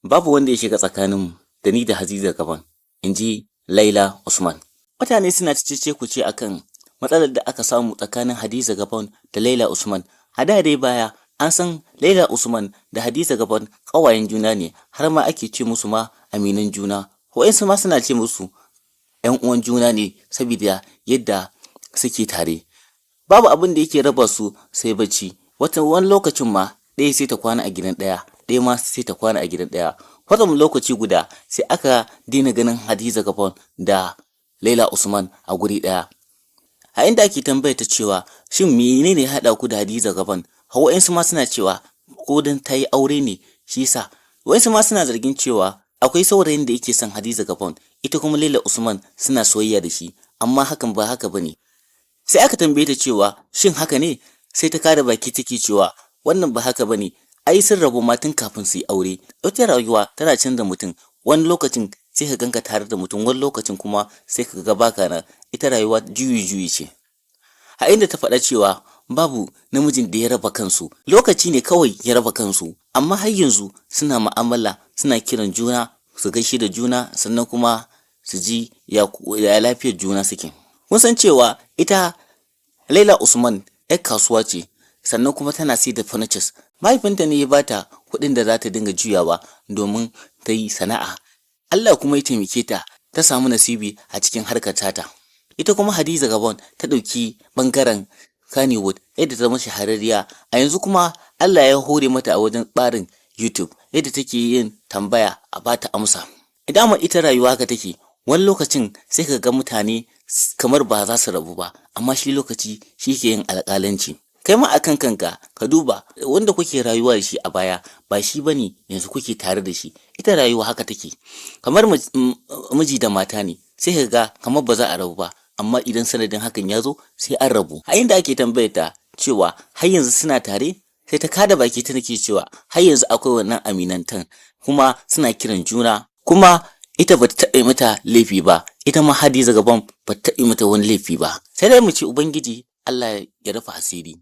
Babu wanda ya shiga tsakaninmu da ni da Hadiza Gabon, in ji Laila Usman. Mutane suna cece-kuce akan matsalar da aka samu tsakanin Hadiza Gabon da Laila Usman. A da dai baya an san Laila Usman da Hadiza Gabon ƙawayen juna ne, har ma ake ce musu ma aminan juna. Waɗansu ma suna ce musu ‘yan uwan juna ne saboda yadda suke tare. Babu abin da yake raba su sai bacci. Wani lokacin ma ɗaya sai ta kwana a gidan ɗaya, ɗaya ma sai ta kwana a gidan ɗaya. Kwatsam lokaci guda sai aka daina ganin Hadiza Gabon da Laila Usman a guri ɗaya. A inda ake tambaya ta cewa shin menene ya haɗa ku da Hadiza Gabon? Waɗansu ma suna cewa ko dan ta yi aure ne shi yasa. Waɗansu ma suna zargin cewa akwai saurayin da yake son Hadiza Gabon, ita kuma Laila Usman suna soyayya da shi, amma hakan ba haka bane. Sai aka tambaye ta cewa shin haka ne? Sai ta kada baki take cewa wannan ba haka bane. Ai sun rabu ma tun kafin su yi aure. Ita rayuwa tana canza mutum. Wani lokacin sai ka ganka tare da mutum, wani lokacin kuma sai ka ga baka nan. Ita rayuwa juyi ce. A inda ta faɗa cewa babu namijin da ya raba kansu, lokaci ne kawai ya raba kansu, amma har yanzu suna mu'amala, suna kiran juna, su gaishe da juna, sannan kuma su ji ya lafiyar juna suke. Kun san cewa ita Laila Usman ‘yar kasuwa ce, sannan kuma tana sai da furnitures. Mahaifinta ne ya bata kuɗin da za ta dinga juyawa domin ta yi sana'a. Allah kuma ya taimake ta, ta samu nasibi a cikin harkar tata. Ita kuma Hadiza Gabon ta ɗauki ɓangaren Kannywood yadda ta zama shahararriya. A yanzu kuma Allah ya hore mata a wajen ɓarin YouTube yadda take yin tambaya a bata amsa. Idan ma ita rayuwa haka take, wani lokacin sai ka ga mutane kamar ba za su rabu ba, amma shi lokaci shi ke yin alƙalanci. Kai ma akan kanka ka duba wanda kuke rayuwa da shi a baya ba shi bane yanzu kuke tare da shi. Ita rayuwa haka take. Kamar miji da mata ne, sai ka ga kamar ba za a rabu ba, amma idan sanadin hakan ya zo sai an rabu. A inda ake tambayar ta cewa har yanzu suna tare, sai ta kada baki ta nake cewa har yanzu akwai wannan aminantan, kuma suna kiran juna, kuma ita bata taɓa mata laifi ba, ita ma Hadiza Gabon bata taɓa mata wani laifi ba. Sai dai mu ce Ubangiji Allah ya rufa asiri.